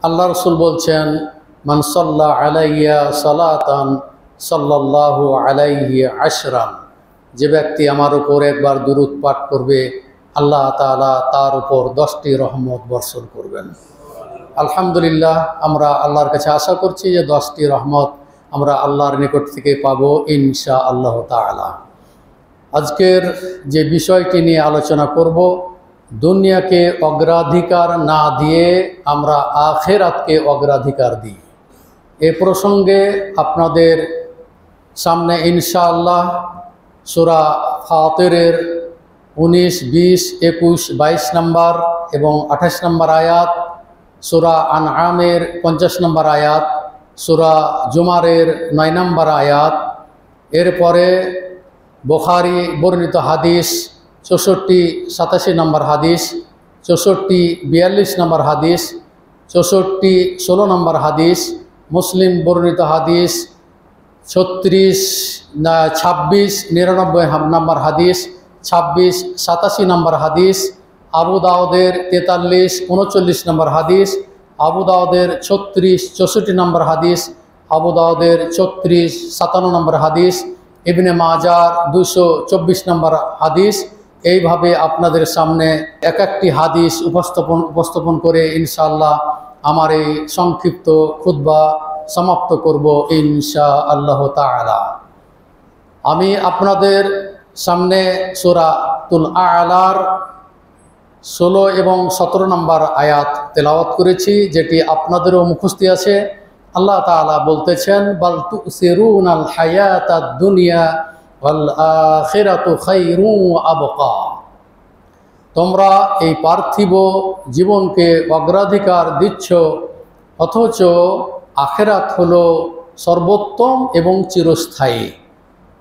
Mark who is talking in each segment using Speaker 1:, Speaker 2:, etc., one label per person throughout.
Speaker 1: আল্লাহ রসুল বলছেন, মান সাল্লা আলাইয়া সালাতান সাল্লাল্লাহু আলাইহি আশরান, যে ব্যক্তি আমার উপর একবার দুরূদ পাঠ করবে আল্লাহ তাআলা তার উপর 10টি রহমত বর্ষণ করবেন। আলহামদুলিল্লাহ, আমরা আল্লাহর কাছে আশা করছি যে 10টি রহমত আমরা আল্লাহর নিকট থেকে পাবো ইনশাআল্লাহ তাআলা। আজকের যে বিষয়টি নিয়ে আলোচনা করব, দুনিয়াকে অগ্রাধিকার না দিয়ে আমরা আখিরাতকে অগ্রাধিকার দিই। এ প্রসঙ্গে আপনাদের সামনে ইনশাআল্লাহ সূরা ফাতিরের 19, 20, 21, 22 নম্বর এবং 28 নম্বর আয়াত, সূরা আনআমের 50 নম্বর আয়াত, সূরা জুমারের 9 নম্বর আয়াত, এরপরে বুখারী বর্ণিত হাদিস 64, 87 নম্বর হাদিস, 64, 42 নম্বর হাদিস, 64, 16 নম্বর হাদিস, মুসলিম বর্ণিত হাদিস 36, 26, 99 নম্বর হাদিস, 26, 87 নম্বর হাদিস, আবু দাউদের 43, 39 নম্বর হাদিস, আবু দাউদের 36, 64 নম্বর হাদিস, আবু দাউদের 34, 57 নম্বর হাদিস, ইবনে মাজার 224 নম্বর হাদিস। এইভাবে আপনাদের সামনে এক একটি হাদিস উপস্থাপন করে ইনশাআল্লাহ আমার এই সংক্ষিপ্ত খুতবা সমাপ্ত করব ইনশাআল্লাহ তাআলা। আমি আপনাদের সামনে সূরাতুল আ'লার 16 এবং 17 নম্বর আয়াত তেলাওয়াত করেছি, যেটি আপনাদেরও মুখস্থ আছে। আল্লাহ তাআলা বলতেছেন, বাল তুসিরুনাল হায়াতাদ দুনিয়া ওয়াল আখিরাতু খায়রুন ওয়া আবকা। তোমরা এই পার্থিব জীবনকে অগ্রাধিকার দিচ্ছ, অথচ আখিরাত হলো সর্বোত্তম এবং চিরস্থায়ী।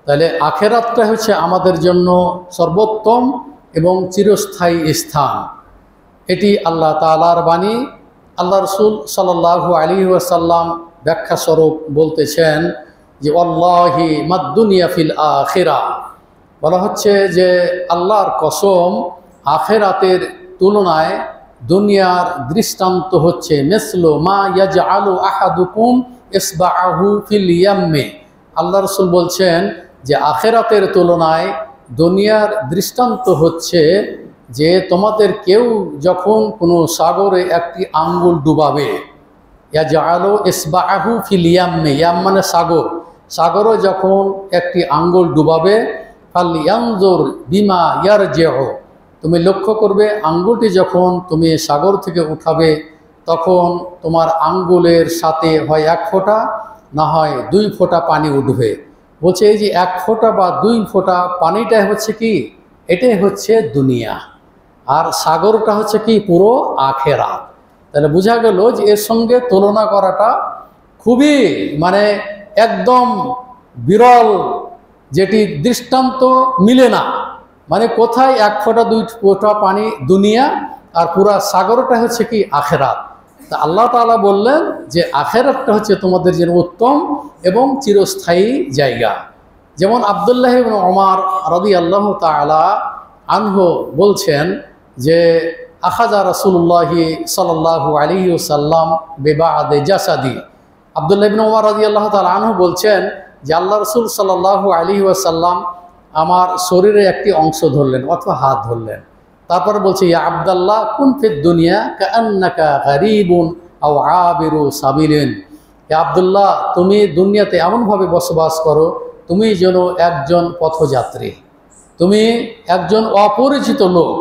Speaker 1: তাহলে আখিরাতটা হচ্ছে আমাদের জন্য সর্বোত্তম এবং চিরস্থায়ী স্থান। এটি আল্লাহ তাআলার বাণী। আল্লাহ রসুল সাল্লাল্লাহু আলাইহি ওয়াসাল্লাম ব্যাখ্যা স্বরূপ বলতেছেন যে ওয়াল্লাহি মাদ দুনিয়া ফিল আখিরা, বলা হচ্ছে যে আল্লাহর কসম, আখিরাতের তুলনায় দুনিয়ার দৃষ্টান্ত হচ্ছে মিসলু মা ইয়াজআলু আহাদুকুম ইসবাআহু ফিল ইয়াম্মি। আল্লাহ রসুল বলছেন যে আখিরাতের তুলনায় দুনিয়ার দৃষ্টান্ত হচ্ছে যে তোমাদের কেউ যখন কোনো সাগরে একটি আঙ্গুল ডুবাবে, ইয়াজআলু ইসবাআহু ফিল ইয়াম্মি, ইয়াম মানে সাগর, সাগরে যখন একটি আঙ্গুল ডুবাবে, ফালইয়ানজুর বিমা ইয়ারজিউ, তুমি লক্ষ্য করবে আঙ্গুলটি যখন তুমি সাগর থেকে উঠাবে তখন তোমার আঙ্গুলের সাথে হয় 1 ফোঁটা না হয় 2 ফোঁটা পানি উঠবে। বলছে এই যে 1 ফোঁটা বা 2 ফোঁটা পানিটাই হচ্ছে কি, এটাই হচ্ছে দুনিয়া, আর সাগরটা হচ্ছে কি পুরো আখিরাত। তাহলে বোঝা গেল যে এর সঙ্গে তুলনা করাটা খুবই মানে একদম বিরল, যেটি দৃষ্টান্ত মিলে না। মানে কোথায় 1 ফোঁটা 2 ফোঁটা পানি দুনিয়া, আর পুরা সাগরটা হচ্ছে কি আখিরাত। তা আল্লাহ তাআলা বললেন যে আখিরাতটা হচ্ছে তোমাদের জন্য উত্তম এবং চিরস্থায়ী জায়গা। যেমন আব্দুল্লাহ ইবনে ওমর রাদিয়াল্লাহু তাআলা আনহু বলছেন যে আখাযা রাসূলুল্লাহি সাল্লাল্লাহু আলাইহি ওয়াসাল্লাম বিবা'দি জাসাদি। আব্দুল্লাহ ইবনে ওমর রাদিয়াল্লাহু তাআলা আনহু বলছেন যে আল্লাহ রাসূল সাল্লাল্লাহু আলাইহি ওয়াসাল্লাম আমার শরীরে একটি অংশ ধরলেন অথবা হাত ধরলেন, তারপর বলছে ইয়া আব্দুল্লাহ কুন ফিদ দুনিয়া কাআন্নাকা গারীবুন আও আবিরু সাবিলিন। হে আব্দুল্লাহ, তুমি দুনিয়াতে এমনভাবে বসবাস করো তুমি যেন একজন পথযাত্রী, তুমি একজন অপরিচিত লোক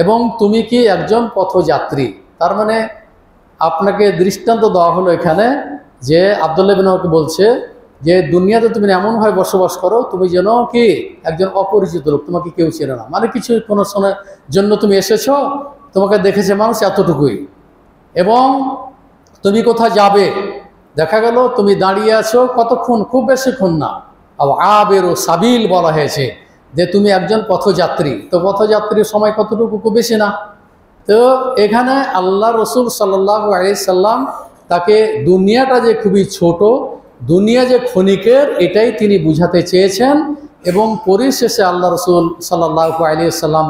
Speaker 1: এবং তুমি কি একজন পথযাত্রী। তার মানে আপনাকে দৃষ্টান্ত দেওয়া হলো এখানে যে আব্দুল্লাহ ইবনে ওমর বলছে যে দুনিয়াতে তুমি এমনভাবে বসবাস করো তুমি যেন কি একজন অপরিচিত লোক, তোমাকে কেউ চেনে না। মানে কিছু কোনো সময়ের জন্য তুমি এসেছো, তোমাকে দেখেছে মানুষ এতটুকুই, এবং তুমি কোথায় যাবে দেখা গেল তুমি দাঁড়িয়ে আছো কতক্ষণ, খুব বেশিক্ষণ না। আবেরো সাবিল বলা হয়েছে যে তুমি একজন পথযাত্রী, তো পথযাত্রীর সময় কতটুকু, খুব বেশি না। তো এখানে আল্লাহ রসুল সাল্লাল্লাহু আলাইহি সাল্লাম তাকে দুনিয়াটা যে খুবই ছোট, দুনিয়া যে ক্ষণিকের, এটাই তিনি বুঝাতে চেয়েছেন। এবং পরিশেষে আল্লাহ রসুল সাল্লাল্লাহু আলাইহি সাল্লাম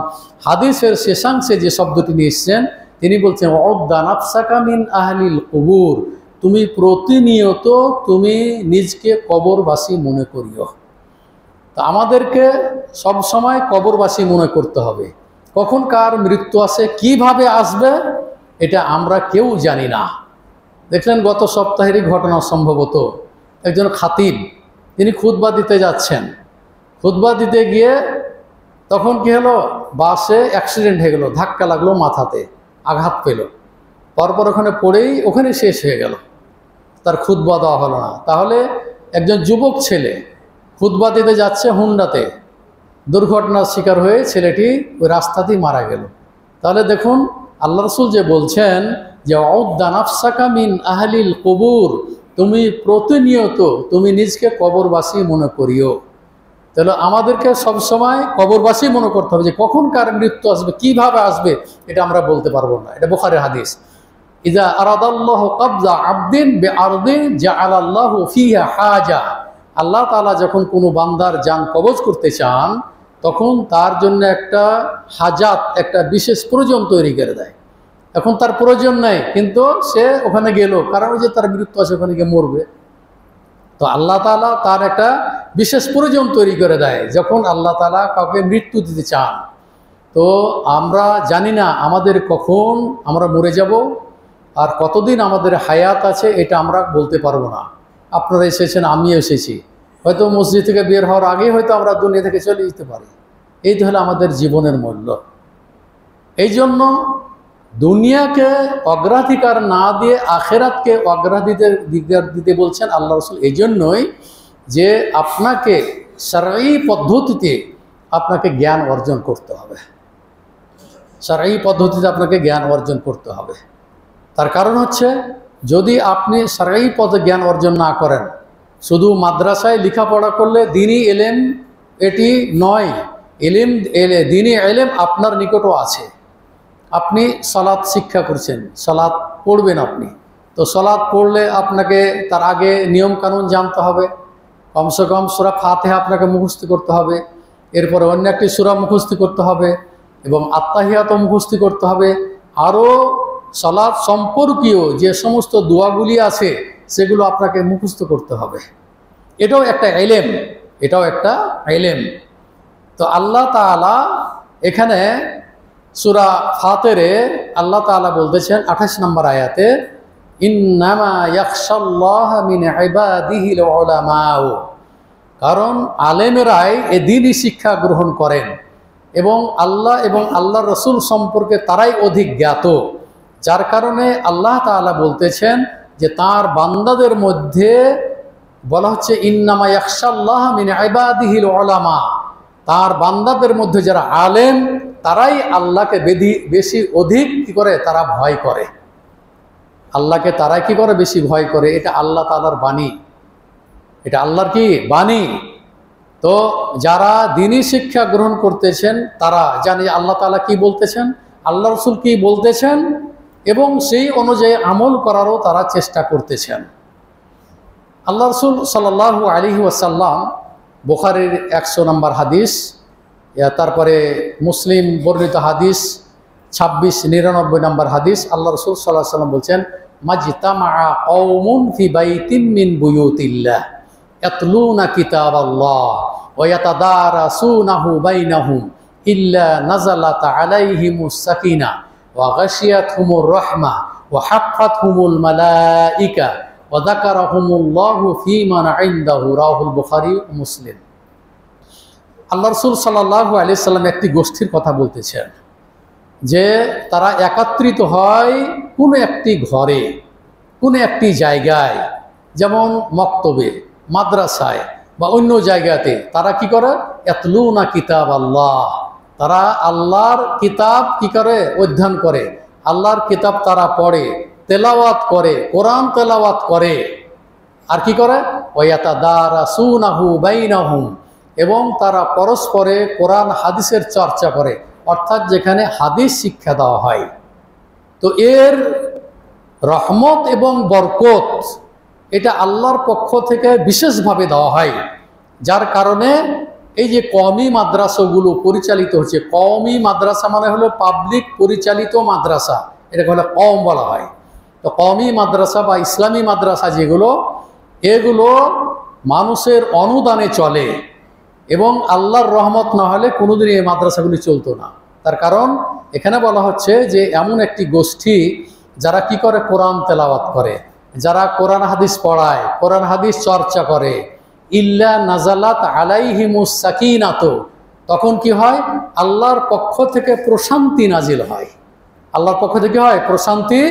Speaker 1: হাদিসের শেষাংশে যে শব্দটি নিয়ে এসেছেন তিনি বলছেন ওয়াউদ্দা নাফসাকা মিন আহলিল কুবুর, তুমি প্রতিনিয়ত তুমি নিজকে কবরবাসী মনে করিও। তো আমাদেরকে সব সময় কবরবাসী মনে করতে হবে। কখন কার মৃত্যু আসে, কিভাবে আসবে, এটা আমরা কেউ জানি না। দেখলেন গত সপ্তাহেরই ঘটনা সম্ভবত, একজন খাতিব তিনি খুতবা দিতে যাচ্ছেন, খুতবা দিতে গিয়ে তখন কি হলো, বাসে অ্যাক্সিডেন্ট হয়ে গেল, ধাক্কা লাগলো, মাথাতে আঘাত পেল, পরপর ওখানে পড়েই ওখানে শেষ হয়ে গেল, তার খুতবা দেওয়া হলো না। তাহলে একজন যুবক ছেলে খুতবা দিতে যাচ্ছে হুন্ডাতে, দুর্ঘটনার শিকার হয়ে ছেলেটি ওই রাস্তাতেই মারা গেল। তাহলে দেখুন আল্লাহ রসুল যে বলছেন যে ওয়াউদ্দা নাফসাকা মিন আহলিল কুবুর, তুমি প্রতিনিয়ত তুমি নিজকে কবরবাসী মনে করিও। তাহলে আমাদেরকে সবসময় কবরবাসী মনে করতে হবে যে কখন কার মৃত্যু আসবে, কিভাবে আসবে, এটা আমরা বলতে পারবো না। এটা বুখারীর হাদিস, ইযা আরাদাল্লাহু কবজা আবদিন বিআরদিন জাআলাল্লাহু ফিহা হাজা। আল্লাহ তাআলা যখন কোনো বান্দার জান কবজ করতে চান তখন তার জন্য একটা হাজাত, একটা বিশেষ প্রয়োজন তৈরি করে দেয়। এখন তার প্রয়োজন নেই কিন্তু সে ওখানে গেল, কারণ ওই যে তার মৃত্যু আছে, ওখানে গিয়ে মরবে। তো আল্লাহ তাআলা তার একটা বিশেষ প্রয়োজন তৈরি করে দেয় যখন আল্লাহ তাআলা কাউকে মৃত্যু দিতে চান। তো আমরা জানি না আমাদের কখন আমরা মরে যাব আর কতদিন আমাদের হায়াত আছে, এটা আমরা বলতে পারবো না। আপনারা এসেছেন, আমিও এসেছি, হয়তো মসজিদ থেকে বের হওয়ার আগেই হয়তো আমরা দুনিয়া থেকে চলে যেতে পারি। এই তো হলো আমাদের জীবনের মূল্য। এই জন্য দুনিয়াকে অগ্রাধিকার না দিয়ে আখেরাতকে অগ্রাধিকার দিতে বলছেন আল্লাহ রসুল। এই জন্যই যে আপনাকে শরঈ পদ্ধতিতে আপনাকে জ্ঞান অর্জন করতে হবে, শরঈ পদ্ধতিতে আপনাকে জ্ঞান অর্জন করতে হবে। তার কারণ হচ্ছে যদি আপনি শরঈ পথে জ্ঞান অর্জন না করেন, শুধু মাদ্রাসায় লেখাপড়া করলে দ্বীনি ইলম এটি নয়। দ্বীনি ইলম আপনার নিকটও আছে। আপনি সালাত শিক্ষা করছেন, সালাত পড়বেন আপনি, তো সালাত পড়লে আপনাকে তার আগে নিয়ম কানুন জানতে হবে। কমসে কম সূরা ফাতিহা আপনাকে মুখস্থ করতে হবে, এরপরে অন্য একটি সূরা মুখস্থ করতে হবে এবং আত্তাহিয়াতও মুখস্থ করতে হবে। আরও সালাত সম্পর্কীয় যে সমস্ত দোয়াগুলি আছে সেগুলো আপনাকে মুখস্থ করতে হবে। এটাও একটা ইলম, এটাও একটা ইলম। তো আল্লাহ তাআলা এখানে সূরা ফাতিরে আল্লাহ তাআলা বলতেছেন 28 নম্বর আয়াতে, ইন্নামা ইয়াখশাল্লাহা মিন ইবাদিহিল উলামাউ, কারণ আলেমেরাই এ দ্বীনি শিক্ষা গ্রহণ করেন এবং আল্লাহ এবং আল্লাহর রসুল সম্পর্কে তারাই অধিক জ্ঞাত। যার কারণে আল্লাহ তাআলা বলতেছেন যে তার বান্দাদের মধ্যে বলা হচ্ছে ইন্নামা ইয়াখশাল্লাহা মিন ইবাদিহিল উলামা, তার বান্দাদের মধ্যে যারা আলেম তারাই আল্লাহকে বেশি অধিক কি করে, তারা ভয় করে। আল্লাহকে তারা কি করে, বেশি ভয় করে। এটা আল্লাহ তাআলার বাণী, এটা আল্লাহর কি বাণী। তো যারা দ্বীনি শিক্ষা গ্রহণ করতেছেন তারা জানে আল্লাহ তাআলা কি বলতেছেন, আল্লাহ রসুল কি বলতেছেন এবং সেই অনুযায়ী আমল করারও তারা চেষ্টা করতেছেন। আল্লাহ রসুল সাল্লাল্লাহু আলাইহি ওয়াসাল্লাম, বুখারীর 100 নম্বর হাদিস, তারপরে মুসলিম বর্ণিত হাদিস 2699 নম্বর হাদিস, আল্লাহ রসুল সাল্লাল্লাহু আলাইহি ওয়াসাল্লাম বলছেন মাজতামাআ কওমুন ফি বাইতিন মিন বুয়ুতিল্লাহ ইয়াতলুনা কিতাবাল্লাহ ওয়া ইয়াতাদারাসুনাহু বাইনাহুম ইল্লা নাযালাত আলাইহিমুস সাকিনাহ ওয়া গাশিয়াতহুমুর রাহমাহ ওয়া হাফফাতহুমুল মালায়েকা ওয়া যাকারাহুমুল্লাহু ফীমান ইনদাহু, রাওয়াহুল বুখারী ও মুসলিম। আল্লাহ রসুল সাল্লাল্লাহু আলাইহি সাল্লাম একটি গোষ্ঠীর কথা বলতেছেন যে তারা একত্রিত হয় কোনো একটি ঘরে, কোনো একটি জায়গায়, যেমন মক্তবে, মাদ্রাসায় বা অন্য জায়গাতে। তারা কি করে, ইয়াতলুনা কিতাব আল্লাহ, তারা আল্লাহর কিতাব কি করে, অধ্যয়ন করে, আল্লাহর কিতাব তারা পড়ে, তেলাওয়াত করে, কোরআন তেলাওয়াত করে। আর কি করে, ওয়া ইয়াতাদারাসুনাহু বাইনাহুম, এবং তারা পরস্পরে কোরআন হাদিসের চর্চা করে, অর্থাৎ যেখানে হাদিস শিক্ষা দেওয়া হয়। তো এর রহমত এবং বরকত এটা আল্লাহর পক্ষ থেকে বিশেষভাবে দেওয়া হয়। যার কারণে এই যে কওমি মাদ্রাসাগুলো পরিচালিত হচ্ছে, কওমি মাদ্রাসা মানে হলো পাবলিক পরিচালিত মাদ্রাসা, এটাকে হলে কওম বলা হয়। তো কওমি মাদ্রাসা বা ইসলামী মাদ্রাসা যেগুলো, এগুলো মানুষের অনুদানে চলে এবং আল্লাহর রহমত না হলে কোনোদিন এই মাদ্রাসাগুলি চলতো না। তার কারণ এখানে বলা হচ্ছে যে এমন একটি গোষ্ঠী যারা কি করে, কোরআন তেলাওয়াত করে, যারা কোরআন হাদিস পড়ায়, কোরআন হাদিস চর্চা করে, ইল্লা নাজালাত আলাইহিমুস সাকিনাতু, তখন কি হয়, আল্লাহর পক্ষ থেকে প্রশান্তি নাজিল হয়। আল্লাহর পক্ষ থেকে হয় প্রশান্তি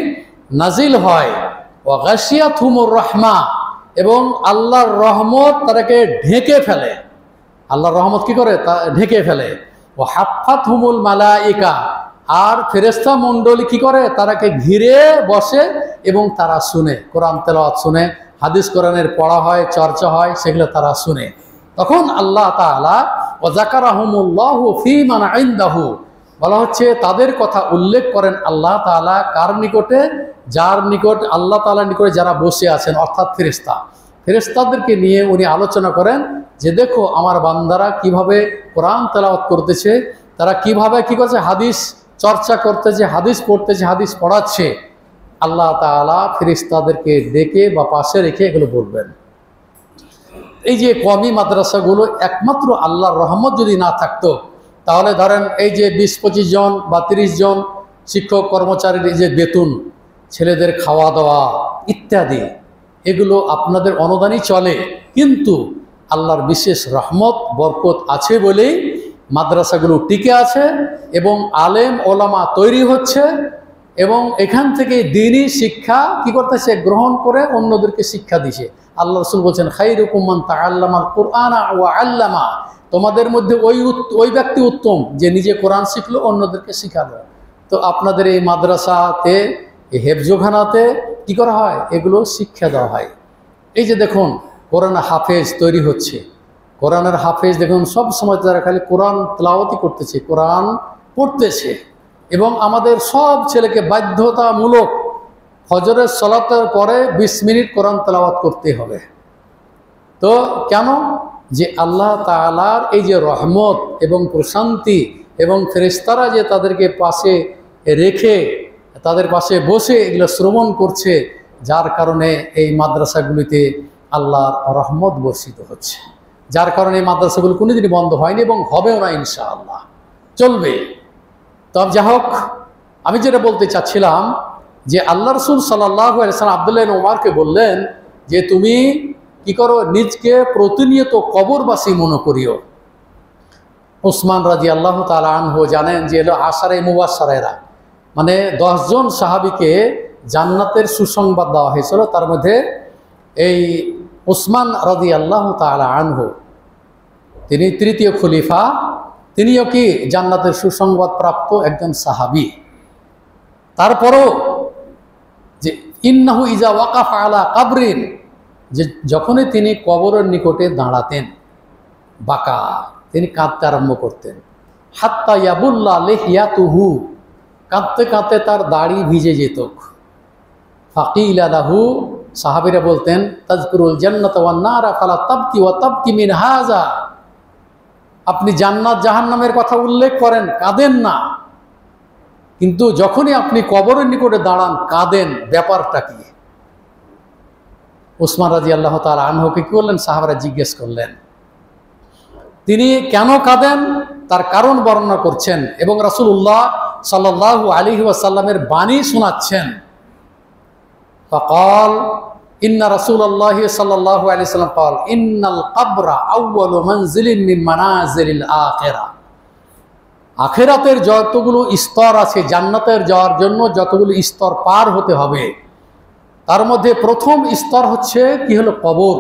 Speaker 1: নাজিল হয়। ওয়া গাশিয়াতহুমুর রাহমা, এবং আল্লাহর রহমত তাদেরকে ঢেকে ফেলে। আল্লাহর রহমত কি করে, তা ঢেকে ফেলে। ও হাফাতহুমুল মালাইকা, আর ফেরেশতা মণ্ডলী কি করে, তারাকে ঘিরে বসে এবং তারা শুনে, কোরআন তেলাওয়াত শুনে, হাদিস কোরআনের পড়া হয়, চর্চা হয়, সেগুলো তারা শুনে। তখন আল্লাহ তাআলা ওয়া যাকারাহুমুল্লাহু ফী মান ইনদাহু, বলা হচ্ছে তাদের কথা উল্লেখ করেন আল্লাহ তাআলা কার নিকটে, যার নিকট, আল্লাহ তাআলার নিকটে যারা বসে আছেন, অর্থাৎ ফেরেশতা। ফেরেশতাদেরকে নিয়ে উনি আলোচনা করেন যে দেখো আমার বান্দারা কিভাবে কোরআন তেলাওয়াত করতেছে, তারা কিভাবে কি করছে, হাদিস চর্চা করতেছে, হাদিস পড়তেছে, হাদিস পড়াচ্ছে। আল্লাহ তাআলা ফেরেশতাদেরকে ডেকে বা পাশে রেখে এগুলো বলবেন। এই যে কওমি মাদ্রাসাগুলো, একমাত্র আল্লাহর রহমত যদি না থাকতো, তাহলে ধরেন এই যে 20-25 জন বা 30 জন শিক্ষক কর্মচারীর এই যে বেতন, ছেলেদের খাওয়া দাওয়া ইত্যাদি, এগুলো আপনাদের অনুদানই চলে। কিন্তু আল্লাহর বিশেষ রহমত বরকত আছে বলেই মাদ্রাসাগুলো টিকে আছে এবং আলেম ওলামা তৈরি হচ্ছে, এবং এখান থেকে দ্বীনি শিক্ষা কি করতেছে, গ্রহণ করে অন্যদেরকে শিক্ষা দিছে। আল্লাহ রাসূল বলছেন, খায়রুকুম মান তাআল্লামাল কুরআনা ওয়া আল্লামা, তোমাদের মধ্যে ওই ব্যক্তি উত্তম যে নিজে কোরআন শিখলো, অন্যদেরকে শিখালো। তো আপনাদের এই মাদ্রাসাতে, এই হেফজোখানাতে কি করা হয়, এগুলো শিক্ষা দেওয়া হয়। এই যে দেখুন কোরআন হাফেজ তৈরি হচ্ছে, কোরআনের হাফেজ দেখুন সব সময় তারা খালি কোরআন তেলাওয়াতই করতেছে, কোরআন পড়তেছে। এবং আমাদের সব ছেলেকে বাধ্যতামূলক ফজরের সালাতের পরে 20 মিনিট কোরআন তেলাওয়াত করতে হবে। তো কেন, যে আল্লাহ তাআলার এই যে রহমত এবং প্রশান্তি এবং ফেরেশতারা যে তাদেরকে পাশে রেখে, তাদের পাশে বসে এগুলো শ্রবণ করছে, যার কারণে এই মাদ্রাসাগুলিতে আল্লাহর রহমত বর্ষিত হচ্ছে। যার কারণে এই মাদ্রাসাগুলো কোনোদিনই বন্ধ হয়নি এবং হবেও না, ইনশাআল্লাহ চলবে। তবে যা হোক, আমি যেটা বলতে চাচ্ছিলাম যে আল্লাহ রাসূল সাল্লাল্লাহু আলাইহি ওয়াসাল্লাম আব্দুল্লাহ ইবনে ওমরকে বললেন যে তুমি কি করো, নিজকে প্রতিনিয়ত কবরবাসী মনে করিও। উসমান রাদিয়াল্লাহু তাআলা আনহু জানেন যে এলো আশারে মুবাশশারারা, মানে 10 জন সাহাবীকে জান্নাতের সুসংবাদ দেওয়া হয়েছিল। তার মধ্যে এই উসমান রাদিয়াল্লাহু তাআলা আনহু, তিনি তৃতীয় খলিফা, তিনিও কি জান্নাতের সুসংবাদ প্রাপ্ত একজন সাহাবী। তারপরও যে ইন্নাহু ইজা ওয়াকাফা আলা কাবরিন, যে যখনই তিনি কবরের নিকটে দাঁড়াতেন, বাকা, তিনি কাঁদতে আরম্ভ করতেন। হাত্তা ইয়াবুল্লা লিহিয়াতুহু, কাঁদতে কাঁদতে তার দাড়ি ভিজে যেত। ফাকিলা লাহু, সাহাবীরা বলতেন, তাজকুরুল জান্নাত ওয়ান নারা ফালা তাবকি ওয়া তাবকি মিন হাযা, আপনি জান্নাত জাহান্নামের কথা উল্লেখ করেন, কাঁদেন না, কিন্তু যখনই আপনি কবরের নিকটে দাঁড়ান কাঁদেন, ব্যাপারটা কি? উসমান রাদিয়াল্লাহু তাআলা আনহুকে কি করলেন, সাহাবারা জিজ্ঞেস করলেন। তিনি কেন কাঁদেন তার কারণ বর্ণনা করছেন এবং রাসূলুল্লাহ সাল্লাল্লাহু আলাইহি ওয়াসাল্লামের বাণী শোনাচ্ছেন। ফাকাল ইন্না রাসূলুল্লাহ সাল্লাল্লাহু আলাইহি ওয়াসাল্লাম قال ইন্নাল কবরা আউয়ালু মানজিলিন মিন মানাজিলিল আখিরা, আখিরাতের যতগুলো স্তর আছে, জান্নাতের যাওয়ার জন্য যতগুলো স্তর পার হতে হবে, তার মধ্যে প্রথম স্তর হচ্ছে কি হলো, কবর।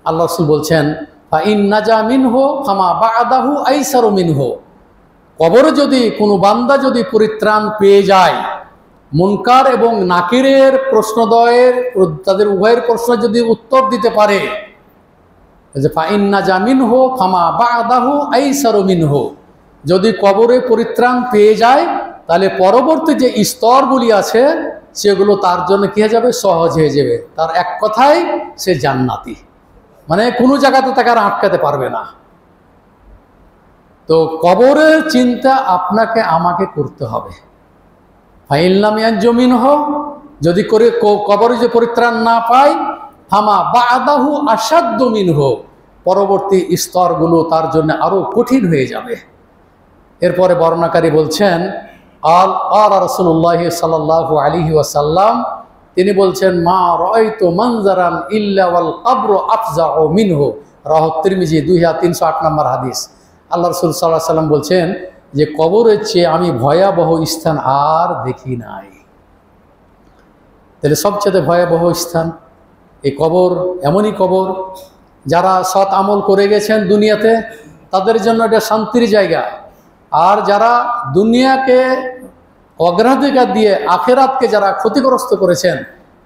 Speaker 1: আল্লাহ রাসূল বলছেন, ফা ইন নাজা মিনহু ফামা বা'দাহু আইসারু মিনহু, কবরে যদি কোনো বান্দা যদি পরিত্রাণ পেয়ে যায়, মুনকার এবং নাকিরের প্রশ্নদ্বয়ের, তাদের উভয়ের প্রশ্ন যদি উত্তর দিতে পারে, যে ফা ইন নাজা মিনহু ফামা বা'দাহু আইসারু মিনহু, যদি কবরে পরিত্রাণ পেয়ে যায় তাহলে পরবর্তী যে স্তরগুলি আছে সেগুলো তার জন্য কি হয়ে যাবে, সহজ হয়ে যাবে। তার এক কথায় সে জান্নাতি, মানে কোনো জায়গাতে তাকে আর আটকাতে পারবে না। তো কবরের চিন্তা আপনাকে আমাকে করতে হবে। ফাইল্লাম ইয়ানজুমিন হো, যদি করে কবরে যে পরিত্রাণ না পায়, ফামা বাদাহু আসাদ্দু মিনহু, পরবর্তী স্তরগুলো তার জন্য আরো কঠিন হয়ে যাবে। এরপরে বর্ণনাকারী বলছেন আল রাসূলুল্লাহ সাল্লাল্লাহু আলাইহি ওয়াসাল্লাম, তিনি বলছেন মা রাআইতু মানজারান ইল্লা ওয়াল কবরু আফজাউ মিনহু, রাওয়াহু তিরমিজি 2308 নম্বর হাদিস। আল্লাহ রাসূল সাল্লাল্লাহু আলাইহি ওয়াসাল্লাম বলছেন যে কবরের চেয়ে আমি ভয়াবহ স্থান আর দেখি নাই। তাহলে সবচেয়ে ভয়াবহ স্থান এই কবর। এমনই কবর, যারা সৎ আমল করে গেছেন দুনিয়াতে তাদের জন্য এটা শান্তির জায়গা, আর যারা দুনিয়াকে অগ্রাধিকার দিয়ে আখেরাতকে যারা ক্ষতিগ্রস্ত করেছেন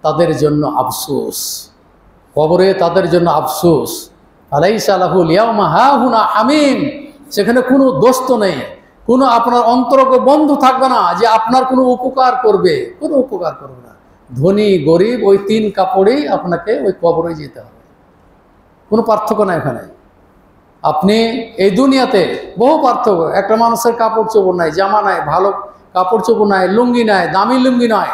Speaker 1: তাদের জন্য আফসোস, কবরে তাদের জন্য আফসোস। আলাইসা লাহুল ইয়াউমা হাহুনা হামিম, সেখানে কোনো দোস্ত নেই, কোনো আপনার অন্তরঙ্গ বন্ধু থাকবে না যে আপনার কোনো উপকার করবে, কোনো উপকার করবে না। ধনী গরিব ওই তিন কাপড়েই আপনাকে ওই কবরে যেতে হবে, কোনো পার্থক্য নাই এখানে। আপনি এই দুনিয়াতে বহু পার্থক্য, একটা মানুষের কাপড় চোপড় নাই, জামা নাই, ভালো কাপড় চোপড় নাই, লুঙ্গি নাই, দামি লুঙ্গি নয়,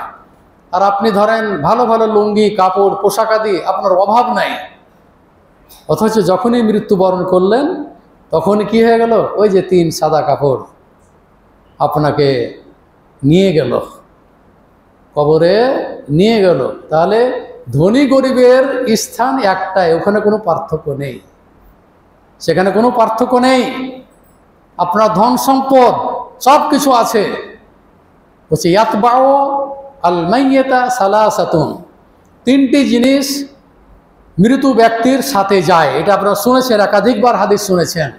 Speaker 1: আর আপনি ধরেন ভালো ভালো লুঙ্গি কাপড় পোশাকাদি আপনার অভাব নাই, অথচ যখনই মৃত্যুবরণ করলেন তখন কি হয়ে গেল, ওই যে তিন সাদা কাপড় আপনাকে নিয়ে গেল, কবরে নিয়ে গেল। তাহলে ধনী গরিবের স্থান একটাই, ওখানে কোনো পার্থক্য নেই, সেখানে কোনো পার্থক্য নেই। আপনার ধন সম্পদ সব কিছু আছে, বলছে ইয়াতবাউ আল মাইয়াতা সালাসাতুন, তিনটি জিনিস মৃত ব্যক্তির সাথে যায়। এটা আপনারা শুনেছেন, একাধিকবার হাদিস শুনেছেন,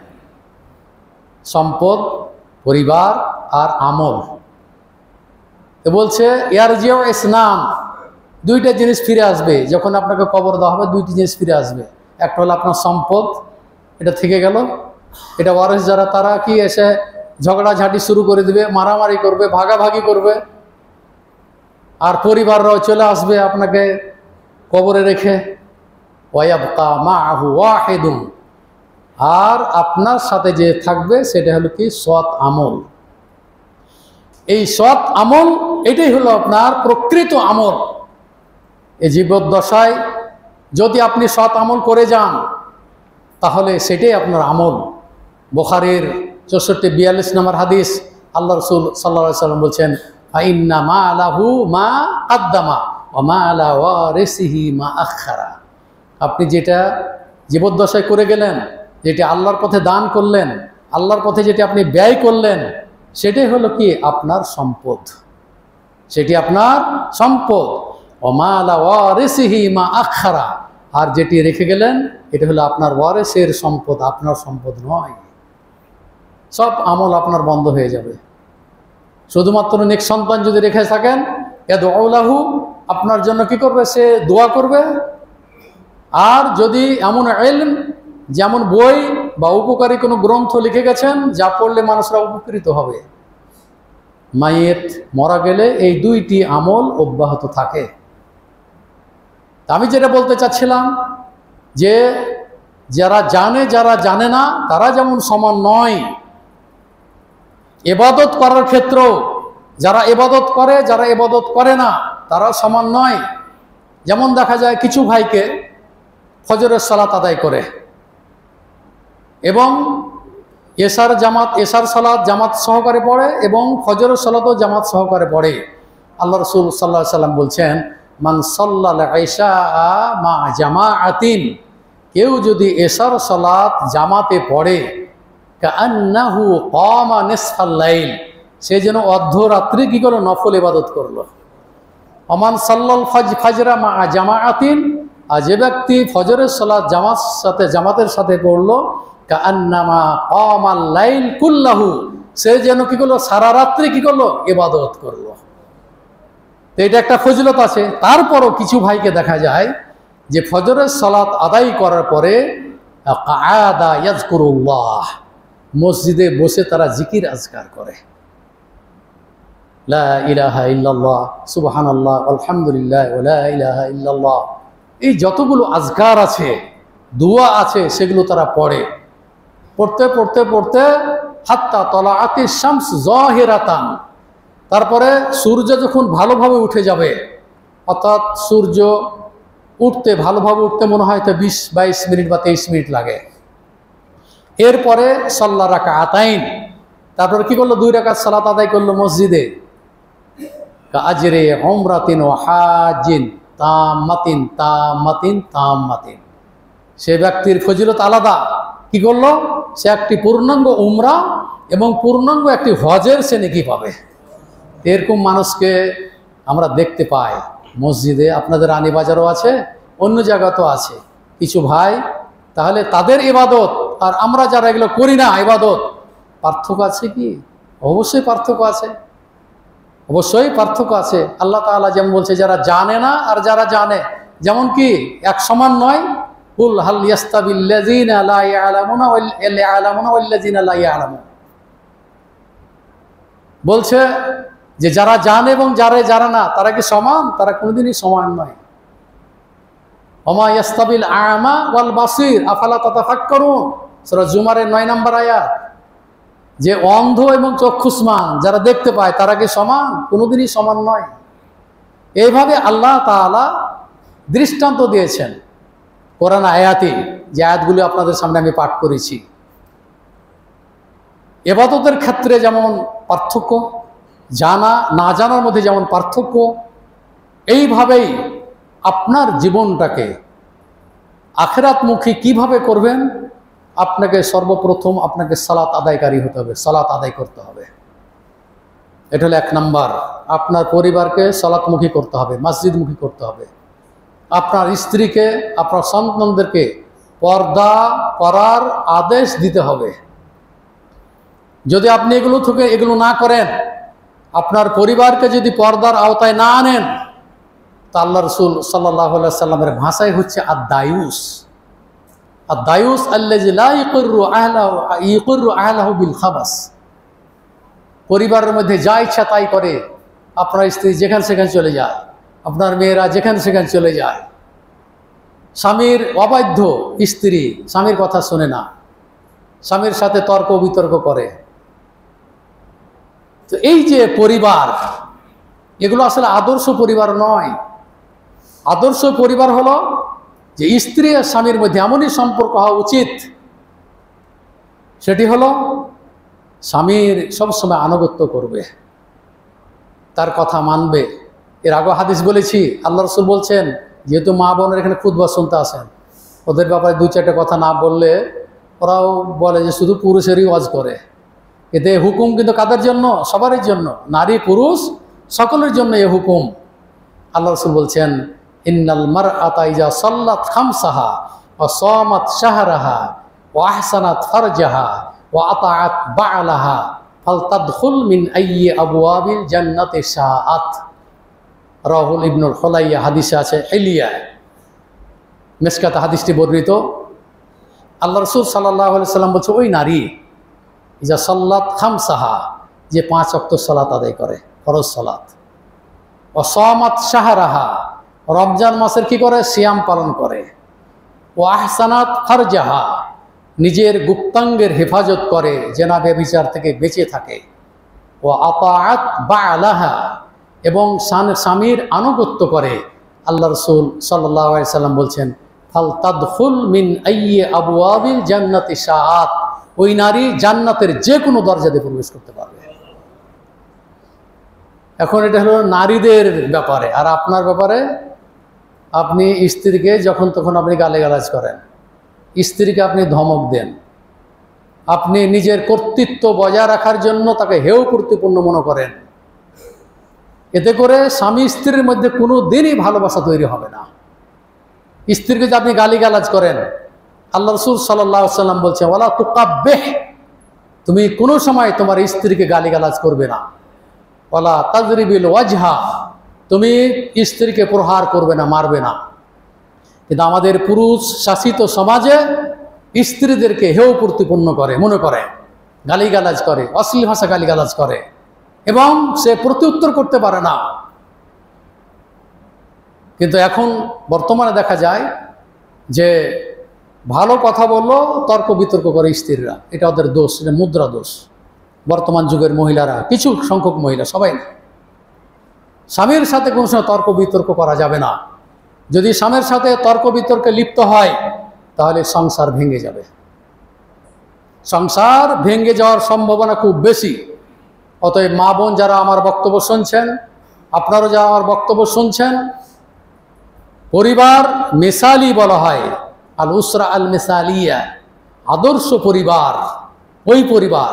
Speaker 1: সম্পদ, পরিবার আর আমল। বলছে ইয়ারজিউ ইসনান, দুইটা জিনিস ফিরে আসবে যখন আপনাকে কবর দেওয়া হবে, দুইটি জিনিস ফিরে আসবে। একটা হলো আপনার সম্পদ, এটা থেকে গেল, এটা ওয়ারিস যারা তারা কি এসে ঝগড়াঝাটি শুরু করে দিবে, মারামারি করবে, ভাগাভাগি করবে, আর পরিবাররাও চলে আসবে আপনাকে কবরে রেখে। ওয়ায়াবকা মাআহু ওয়াহিদুন, আর আপনার সাথে যে থাকবে সেটা হলো কি সৎ আমল। এই সৎ আমল এটাই হলো আপনার প্রকৃত আমল। এই জীবদ্দশায় যদি আপনি সৎ আমল করে যান তাহলে সেটাই আপনার আমল। বুখারীর 64-42 নম্বর হাদিস, আল্লাহ রাসূল সাল্লাল্লাহু আলাইহি ওয়াসাল্লাম বলছেন ফাইন্না মা লাহু মা আদ্দামা ওয়া মা লা ওয়ারিসিহি মা আখারা। আপনি যেটা জীবদ্দশায় করে গেলেন, যেটা আল্লাহর পথে দান করলেন, আল্লাহর পথে যেটা আপনি ব্যয় করলেন, সেটাই হলো কি আপনার সম্পদ, সেটি আপনার সম্পদ। ওয়া মা লা ওয়ারিসিহি মা আখারা, আর যেটি রেখে গেলেন এটা হলো আপনার ওয়ারিসের সম্পদ, আপনার সম্পদ নয়। সব আমল আপনার বন্ধ হয়ে যাবে। শুধুমাত্র নেক সন্তান যদি রেখে থাকেন, ইয়াদউ লাহু, আপনার জন্য কি করবে, সে দোয়া করবে। আর যদি এমন ইলম, যেমন বই বা উপকারী কোনো গ্রন্থ লিখে গেছেন যা পড়লে মানুষরা উপকৃত হবে, মাইয়েত মারা গেলে এই দুইটি আমল অব্যাহত থাকে। আমি যেটা বলতে চাচ্ছিলাম যে যারা জানে যারা জানে না তারা যেমন সমান নয়, ইবাদত করার ক্ষেত্রেও যারা ইবাদত করে যারা ইবাদত করে না তারা সমান নয়। যেমন দেখা যায় কিছু ভাইকে ফজরের সালাত আদায় করে এবং এশার সালাত জামাত সহকারে পড়ে এবং ফজরের সালাতও জামাত সহকারে পড়ে। আল্লাহ রাসূল সাল্লাল্লাহু আলাইহি ওয়াসাল্লাম বলছেন মান সাল্লাল ইশা মা জামাআতিন, কেউ যদি এশার সালাত জামাতে পড়ে, কাআন্নাহু কামা নিসফাল লাইল, সে যেন অর্ধরাত্রি কি করলো, নফল ইবাদত করলো। ওমান সাল্লাল ফাজরা মা জামাআতিন, আর যে ব্যক্তি ফজরের সালাত জামাতের সাথে পড়লো, কাআন্নামা কামাল লাইল কুল্লাহু, সে যেন কি করলো, সারা রাত্রি কি করলো, ইবাদত করলো। তো এটা একটা ফজিলত আছে। তারপরও কিছু ভাইকে দেখা যায় যে ফজরের সালাত আদায় করার পরে কাআদা ইয়াজকুরুল্লাহ, মসজিদে বসে তারা জিকির আজকার করে, লা ইলাহা ইল্লাল্লাহ, সুবহানাল্লাহ, আলহামদুলিল্লাহ, ওয়া লা ইলাহা ইল্লাল্লাহ, এই যতগুলো আজকার আছে, দোয়া আছে, সেগুলো তারা পড়ে। পড়তে পড়তে পড়তে হাত্তা তলাআতিশ শামস যাহিরাতান, তারপরে সূর্য যখন ভালোভাবে উঠে যাবে, অর্থাৎ সূর্য উঠতে ভালোভাবে উঠতে মনে হয় তো 20-22 মিনিট বা 23 মিনিট লাগে। এরপরে সাল্লা রাকাতাইন, তারপরে কি করলো? 2 রাকাত সালাত আদায় করলো মসজিদে। আজরে উমরাতিন ওয়া হাজিন তাম্মাতিন তাম্মাতিন তাম্মাতিন। সে ব্যক্তির ফজিলত আলাদা। কি করলো? সে একটি পূর্ণাঙ্গ উমরা এবং পূর্ণাঙ্গ একটি হজের সে নেকি পাবে। এরকম মানুষকে আমরা দেখতে পাই মসজিদে। আপনাদের রানীবাজারও আছে, অন্য জায়গাতেও আছে কিছু ভাই। তাহলে তাদের ইবাদত আর আমরা যারা এগুলো করি না ইবাদত, পার্থক্য আছে কি? অবশ্যই পার্থক্য আছে, অবশ্যই পার্থক্য আছে। আল্লাহ তাআলা যেমন বলছে, যারা জানে না আর যারা জানে যেমন কি এক সমান নয়। কুল হাল ইয়াস্তাবিল্লাযিনা লা ইয়ালামুনা ওয়াল ইয়ালামুনা ওয়াল্লাযিনা লা ইয়ালামুন। বলছে যে যারা জানে এবং যারা না তারা কি সমান? তারা কোনোদিনই সমান নয়। ওমা ইয়াস্তাবিল আ'মা ওয়াল বাসীর আফালা তাতাফাক্কারুন, সূরা জুমারের 9 নম্বর আয়াত। যে অন্ধ এবং চক্ষুষ্মান যারা দেখতে পায় তারা কি সমান? কোনোদিনই সমান নয়। এইভাবে আল্লাহ তাআলা দৃষ্টান্ত দিয়েছেন কোরআন আয়াতে, যে আয়াতগুলি আপনাদের সামনে আমি পাঠ করেছি। ইবাদতের ক্ষেত্রে যেমন পার্থক্য, জানা না জানার মধ্যে যেমন পার্থক্য, এইভাবেই আপনার জীবনটাকে আখিরাতমুখী কিভাবে করবেন, আপনাকে সর্বপ্রথম আপনাকে সালাত আদায়কারী হতে হবে, সালাত আদায় করতে হবে। এটা হলো 1 নাম্বার। আপনার পরিবারকে সালাতমুখী করতে হবে, মসজিদমুখী করতে হবে। আপনার স্ত্রীকে, আপনার সন্তানদেরকে পর্দা করার আদেশ দিতে হবে। যদি আপনি এগুলো না করেন, আপনার পরিবারকে যদি পর্দার আওতায় না আনেন, তা আল্লাহ রাসূল সাল্লাল্লাহু আলাইহি ওয়াসাল্লামের ভাষায় হচ্ছে আদ-দায়ুস। আদ-দায়ুস আল্লাযী লা ইউকিরু আহলাহু বিল খাবাস। পরিবারের মধ্যে যা ইচ্ছা তাই করে, আপনার স্ত্রী যেখানে সেখানে চলে যায়, আপনার মেয়েরা যেখানে সেখানে চলে যায়, স্বামীর অবাধ্য স্ত্রী স্বামীর কথা শোনে না, স্বামীর সাথে তর্ক বিতর্ক করে। তো এই যে পরিবার, এগুলো আসলে আদর্শ পরিবার নয়। আদর্শ পরিবার হলো যে স্ত্রী আর স্বামীর মধ্যে এমনই সম্পর্ক হওয়া উচিত, সেটি হলো স্বামীর সবসময় আনুগত্য করবে, তার কথা মানবে। এর আগে হাদিস বলেছি, আল্লাহ রাসূল বলছেন, যেহেতু মা বোনের এখানে খুতবা শুনতে আসেন, ওদের ব্যাপারে 2-4টা কথা না বললে ওরাও বলে যে শুধু পুরুষেরই ওয়াজ করে। এতে হুকুম কিন্তু কাদের জন্য? সবারই জন্য, নারী পুরুষ সকলের জন্য এ হুকুম। আল্লাহ রাসূল বলছেন, ইন্নাল মারআতা ইজা সাল্লাত খামসাহা ওয়া সামাত শাহরাহা ওয়া আহসানাত ফারজাহা ওয়া আতাআত বা'লাহা ফালতাদখুল মিন আইয়ি আবওয়াবিল জান্নাতি শাআত। রাহুল ইবনুল হুলাইয়া হাদিসে আছে, ইলিয়া মিশকাত হাদিসটি বর্ণিত। আল্লাহ রাসূল সাল্লাল্লাহু আলাইহি সাল্লাম বলছে, ওই নারী ইজা সাল্লাত খামসাহা, যে 5 ওয়াক্ত সালাত আদায় করে, ফরজ সালাত, ও সামাত শাহরাহা, রমজান মাসের কি করে? সিয়াম পালন করে, ও আহসানাত ফারজাহা, নিজের গুপ্তাঙ্গের হেফাজত করে, জেনা ব্যভিচার থেকে বেঁচে থাকে, ও আতাআত বা'লাহা, এবং স্বামীর আনুগত্য করে। আল্লাহ রাসূল সাল্লাল্লাহু আলাইহি সাল্লাম বলছেন, ফালতাদখুল মিন আইয়ি আবওয়াবিল জান্নাতি শাআত, ওই নারী জান্নাতের যে কোনো দরজা দিয়ে প্রবেশ করতে পারবে। এখন এটা হলো নারীদের ব্যাপারে। আর আপনার ব্যাপারে, আপনি স্ত্রীকে যখন তখন আপনি গালিগালাজ করেন, স্ত্রীকে আপনি ধমক দেন, আপনি নিজের কর্তৃত্ব বজায় রাখার জন্য তাকে হেয় কর্তৃপূর্ণ মনে করেন, এতে করে স্বামী স্ত্রীর মধ্যে কোনো দিনই ভালোবাসা তৈরি হবে না। স্ত্রীকে যদি আপনি গালিগালাজ করেন, আল্লাহ রাসূল সাল্লাল্লাহু আলাইহি ওয়াসাল্লাম বলছে, ওয়ালা তুকাব্বিহ, তুমি কোনো সময় তোমার স্ত্রীকে গালিগালাজ করবে না। ওয়ালা তাজরিবিল ওয়াজহা, তুমি স্ত্রীকে প্রহার করবে না, মারবে না। কিন্তু আমাদের পুরুষ শাসিত সমাজে স্ত্রীদেরকে হেয় কর্তৃপূর্ণ করে মনে করে, গালিগালাজ করে, অশ্লীল ভাষা গালিগালাজ করে, এবং সে প্রত্যুত্তর করতে পারে না। কিন্তু এখন বর্তমানে দেখা যায় যে ভালো কথা বললো তর্ক বিতর্ক করে স্ত্রীরা, এটা ওদের দোষ, এটা মুদ্রা দোষ। বর্তমান যুগের মহিলারা, কিছু সংখ্যক মহিলা, সবাই না, স্বামীর সাথে কোনো সময় তর্ক বিতর্ক করা যাবে না। যদি স্বামীর সাথে তর্ক বিতর্কে লিপ্ত হয় তাহলে সংসার ভেঙে যাবে, সংসার ভেঙে যাওয়ার সম্ভাবনা খুব বেশি। অতএব মা বোন যারা আমার বক্তব্য শুনছেন, আপনারা যারা আমার বক্তব্য শুনছেন, পরিবার মিসালি বলা হয়, আল উসরা আল মিসালিয়া, আদর্শ পরিবার। ওই পরিবার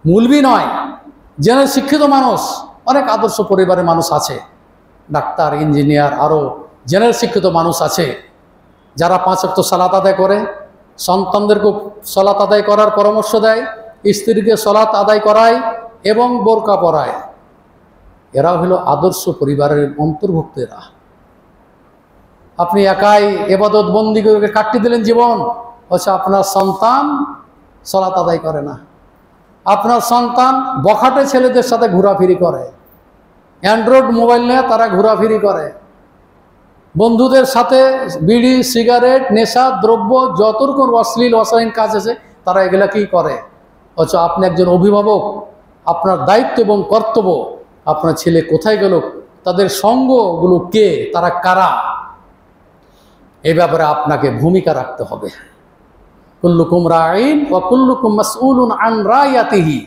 Speaker 1: মূলবি নয়, যেন শিক্ষিত মানুষ, অনেক আদর্শ পরিবারের মানুষ আছে, ডাক্তার, ইঞ্জিনিয়ার, আরও জেনারেল শিক্ষিত মানুষ আছে যারা 5 ওয়াক্ত সালাত আদায় করে, সন্তানদেরকে সালাত আদায় করার পরামর্শ দেয়, স্ত্রীকে সালাত আদায় করায় এবং বোরকা পরায়। এরা হলো আদর্শ পরিবারের অন্তর্ভুক্ত। এরা আপনি একাই এবাদত বন্দি করে কাটিয়ে দিলেন জীবন, হচ্ছে আপনার সন্তান সালাত আদায় করে না, আপনার সন্তান বখাটে ছেলেদের সাথে ঘোরাফিরি করে, অ্যান্ড্রয়েড মোবাইল নিয়ে তারা ঘোরাফিরি করে, বন্ধুদের সাথে বিড়ি, সিগারেট, নেশা দ্রব্য, যত রকম অশ্লীল অশালীন কাজ আছে তারা এগুলা কি করে। অথচ আপনি একজন অভিভাবক, আপনার দায়িত্ব এবং কর্তব্য আপনার ছেলে কোথায় গেল, তাদের সঙ্গগুলো কে, তারা কারা, এই ব্যাপারে আপনাকে ভূমিকা রাখতে হবে। কুল্লুকুম রাঈন ওয়া কুল্লুকুম মাসউলুন আন রায়াতিহি,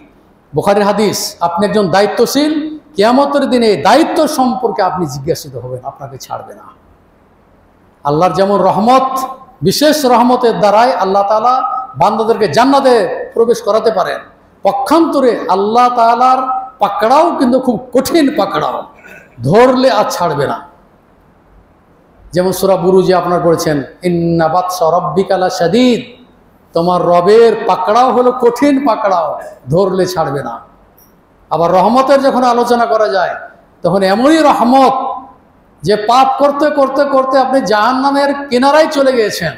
Speaker 1: বুখারীর হাদিস। আপনি একজন দায়িত্বশীল, কিয়ামতের দিনে দায়িত্ব সম্পর্কে আপনি জিজ্ঞাসিত হবেন, আপনাকে ছাড়বে না। আল্লাহর যেমন রহমত, বিশেষ রহমতের দ্বারাই আল্লাহ তাআলা বান্দাদেরকে জান্নাতে প্রবেশ করাতে পারেন, পক্ষান্তরে আল্লাহ তাআলার পাকড়াও কিন্তু খুব কঠিন পাকড়াও, ধরলে আর ছাড়বে না। যেমন সূরা বুরুজে আপনার পড়েছেন, ইন্না বাতশা রাব্বিকা লাশাদীদ, তোমার রবের পাকড়াও হলো কঠিন পাকড়াও, ধরলে ছাড়বে না। আবার রহমতের যখন আলোচনা করা যায় তখন এমনই রহমত যে পাপ করতে করতে করতে আপনি জাহান্নামের কিনারায় চলে গিয়েছেন,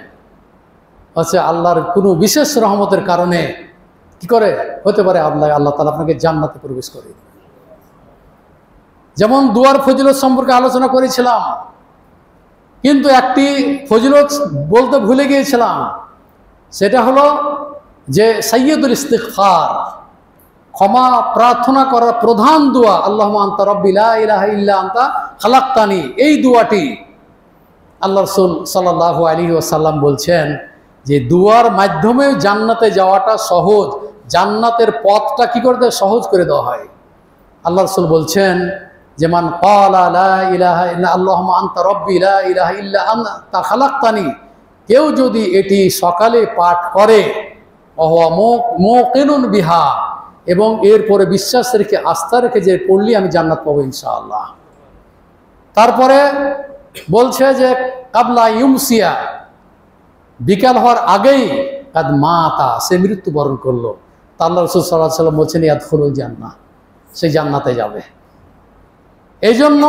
Speaker 1: হচ্ছে আল্লাহর কোনো বিশেষ রহমতের কারণে কি করে হতে পারে আল্লাহ তাআলা আপনাকে জান্নাতে প্রবেশ করে। যেমন দুয়ার ফজিলত সম্পর্কে আলোচনা করেছিলাম, কিন্তু একটি ফজিলত বলতে ভুলে গিয়েছিলাম, সেটা হলো যে সাইয়্যিদুল ইস্তিগফার, ক্ষমা প্রার্থনা করার প্রধান দোয়া, আল্লাহুম্মা আনতা রাব্বি লা ইলাহা ইল্লা আনতা খালাকতানি। এই দোয়াটি আল্লাহ রাসূল সাল্লাল্লাহু আলাইহি ওয়াসাল্লাম বলছেন যে দুয়ার মাধ্যমে জান্নাতে যাওয়াটা সহজ, জান্নাতের পথটা কি করে সহজ করে দেওয়া হয়। আল্লাহ রাসূল বলছেন যে মান ক্বালা লা ইলাহা ইল্লা আল্লাহুম্মা আনতা রাব্বি লা ইলাহা ইল্লা আনতা খালাকতানি, কেউ যদি এটি সকালে পাঠ করে, ওয়া মুকিনুন বিহা, এবং এরপরে বিশ্বাস রেখে আস্থা রেখে যে পড়লি আমি জান্নাত পাবো ইনশাআল্লাহ। তারপরে বলছে যে কাবলা ইউমসিয়া, বিকাল হওয়ার আগেই কাদ মাতা, সে মৃত্যুবরণ করলো, তা আল্লাহ রাসূল সাল্লাল্লাহু আলাইহি ওয়াসাল্লাম বলছেন ইয়াদখুলুল জান্নাহ, সে জান্নাতে যাবে। এই জন্য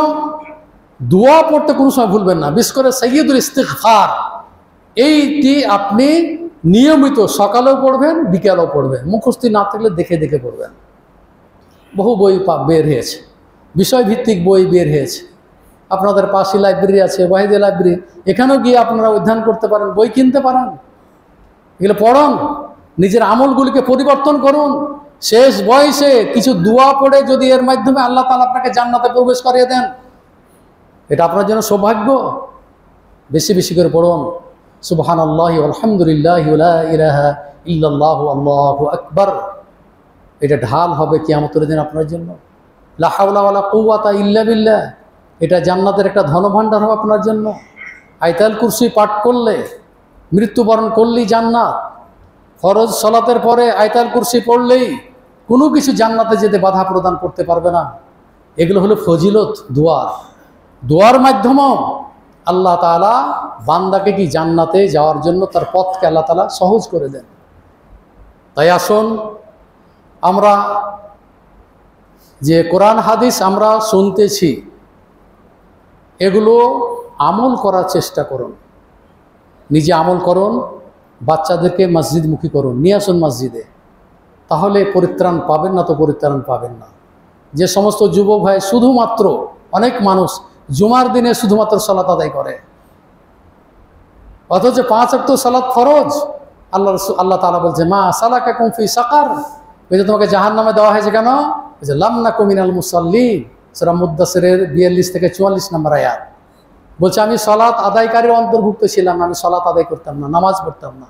Speaker 1: দোয়া পড়তে কোনো সময় ভুলবেন না, বিশেষ করে সাইয়্যিদুল ইস্তিগফার, এইটি আপনি নিয়মিত সকালেও পড়বেন, বিকালেও পড়বেন, মুখস্থি না থাকলে দেখে দেখে পড়বেন। বহু বই বের হয়েছে, বিষয়ভিত্তিক বই বের হয়েছে, আপনাদের পাশে লাইব্রেরি আছে, ওয়াহিদে লাইব্রেরি, এখানেও গিয়ে আপনারা অধ্যয়ন করতে পারেন, বই কিনতে পারেন, এগুলো পড়ুন, নিজের আমলগুলিকে পরিবর্তন করুন। শেষ বয়সে কিছু দোয়া পড়ে যদি এর মাধ্যমে আল্লাহ তাআলা আপনাকে জান্নাতে প্রবেশ করিয়ে দেন, এটা আপনার জন্য সৌভাগ্য। বেশি বেশি করে পড়ুন সুবহানাল্লাহি আলহামদুলিল্লাহি ওয়া লা ইলাহা ইল্লাল্লাহু আল্লাহু আকবার। এটা ঢাল হবে কিয়ামতের দিন আপনার জন্য। লা হাওলা ওয়ালা কুওয়াতা ইল্লা বিল্লাহ, এটা জান্নাতের একটা ধনভাণ্ডার হবে আপনার জন্য। আয়াতুল কুরসি পাঠ করলে, মৃত্যুবরণ করলেই জান্নাত। ফরজ সালাতের পরে আয়াতুল কুরসি পড়লেই কোনো কিছু জান্নাতে যেতে বাধা প্রদান করতে পারবে না। এগুলো হলো ফজিলত দোয়ার। দোয়ার মাধ্যমেও আল্লাহ তাআলা বান্দাকে কি জান্নাতে যাওয়ার জন্য তার পথকে আল্লাহ তাআলা সহজ করে দেন। তাই আসুন আমরা যে কোরআন হাদিস আমরা শুনতেছি এগুলো আমল করার চেষ্টা করুন, নিজে আমল করুন, বাচ্চাদেরকে মসজিদমুখী করুন, নিয়ে আসুন মসজিদে, তাহলে পরিত্রাণ পাবেন, না তো পরিত্রাণ পাবেন না। যে সমস্ত যুবক ভাই শুধুমাত্র, অনেক মানুষ জুমার দিনে শুধুমাত্র সালাত আদায় করে, অথচ 5 ওয়াক্ত সালাত ফরজ। আল্লাহ তাআলা বলছে মা সালাকাকুম ফি সাকার, এই যে তোমাকে জাহান্নামে দেওয়া হয়েছে কেন? লাম নাকু মিনাল মুসাল্লিন, সূরা মুদ্দাসিরের 42 থেকে 44 নম্বর আয়াত বলছে, আমি সালাত আদায়কারীর অন্তর্ভুক্ত ছিলাম না, আমি সালাত আদায় করতাম না, নামাজ পড়তাম না।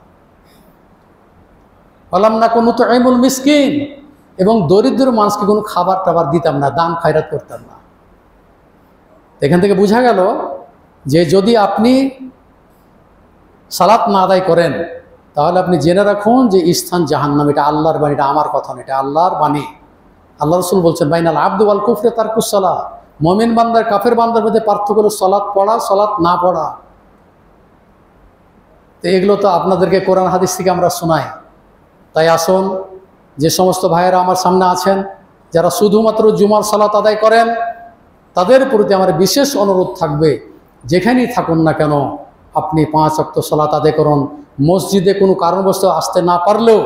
Speaker 1: ওয়ালাম নাকুনু নুতঈমুল মিসকিন, এবং দরিদ্র মানুষকে কোনো খাবার টাবার দিতাম না, দান খয়রাত করতাম না। এখান থেকে বোঝা গেল যে যদি আপনি সালাত না আদায় করেন তাহলে আপনি জেনে রাখুন যে স্থান জাহান্নাম। এটা আল্লাহর বাণী, এটা আমার কথা না, এটা আল্লাহর বাণী। আল্লাহ রাসূল বলছেন, বাইনাল আবদু ওয়াল কুফরি তারকুস সালাহ, মুমিন বান্দার কাফের বান্দার মধ্যে পার্থক্য হলো সালাত পড়া, সালাত না পড়া। তো এগুলো তো আপনাদেরকে কোরআন হাদিস থেকে আমরা শোনাই। তাই আসুন, যে সমস্ত ভাইয়েরা আমার সামনে আছেন যারা শুধুমাত্র জুমার সালাত আদায় করেন, তাদের প্রতি আমার বিশেষ অনুরোধ থাকবে, যেখানেই থাকুন না কেন আপনি 5 ওয়াক্ত সালাত আদায় করুন। মসজিদে কোনো কারণবশত আসতে না পারলেও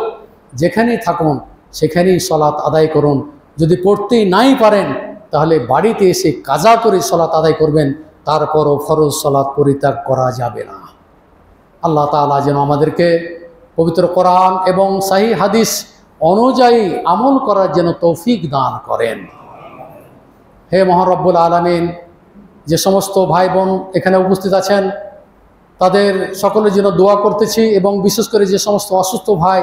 Speaker 1: যেখানেই থাকুন সেখানেই সালাত আদায় করুন। যদি পড়তেই নাই পারেন তাহলে বাড়িতে এসে কাজা করে সালাত আদায় করবেন, তারপরও ফরজ সালাত পরিত্যাগ করা যাবে না। আল্লাহ তাআলা যেন আমাদেরকে পবিত্র কোরআন এবং সহিহ হাদিস অনুযায়ী আমল করার জন্য তৌফিক দান করেন। হে মহান রব্বুল আলামিন, যে সমস্ত ভাই বোন এখানে উপস্থিত আছেন তাদের সকলের জন্য দোয়া করতেছি, এবং বিশেষ করে যে সমস্ত অসুস্থ ভাই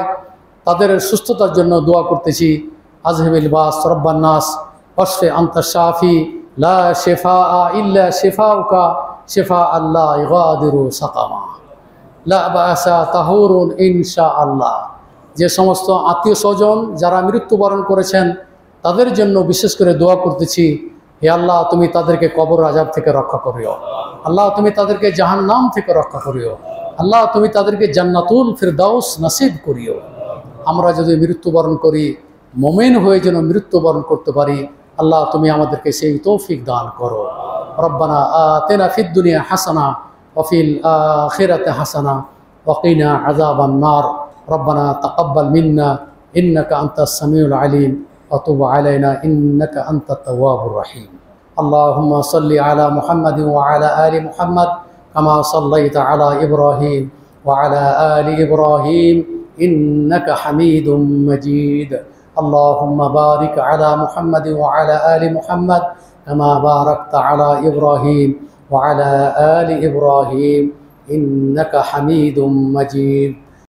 Speaker 1: তাদের সুস্থতার জন্য দোয়া করতেছি। আজহিবিল বাস রব্বান নাস ওয়াশফি আনতা শাফি লা শিফাআ ইল্লা শিফাউকা শিফা আল্লাহ ইগাদিরু সাকামা লা বাসা তাহুরুন ইনশাআল্লাহ। যে সমস্ত আত্মীয় স্বজন যারা মৃত্যুবরণ করেছেন তাদের জন্য বিশেষ করে দোয়া করতেছি। হে আল্লাহ, তুমি তাদেরকে কবর আযাব থেকে রক্ষা করিও। আল্লাহ, তুমি তাদেরকে জাহান্নাম থেকে রক্ষা করিও। আল্লাহ, তুমি তাদেরকে জান্নাতুল ফিরদাউস নসিব করিও। আমরা যদি মৃত্যুবরণ করি মুমিন হয়ে যেন মৃত্যুবরণ করতে পারি, আল্লাহ তুমি আমাদেরকে সেই তৌফিক দান করো। রব্বানা আতিনা ফিদ দুনিয়া হাসানা ওয়া ফিল আখিরাতি হাসানা ওয়া কিনা আযাবান নার। রব্বানা তাকাব্বাল মিন্না ইন্নাকা আনতাস সামিউল আলিম ওয়া তুব আলাইনা ইন্নাকা আনতাত তাওয়াবুর রহিম। আল্লাহুম্মা সাল্লি আলা মুহাম্মাদিন ওয়া আলা আলি মুহাম্মাদ কামা সাল্লাইতা আলা ইব্রাহিম ওয়া আলা আলি ইব্রাহিম ইন্নাকা হামিদুম মাজিদ। আল্লাহুম্মা বারিক আলা মুহাম্মাদিন ওয়া আলা আলি মুহাম্মাদ কামা বারাকতা আলা ইব্রাহিম ওয়া আলা আলি ইব্রাহিম ইন্নাকা হামিদুম মাজিদ।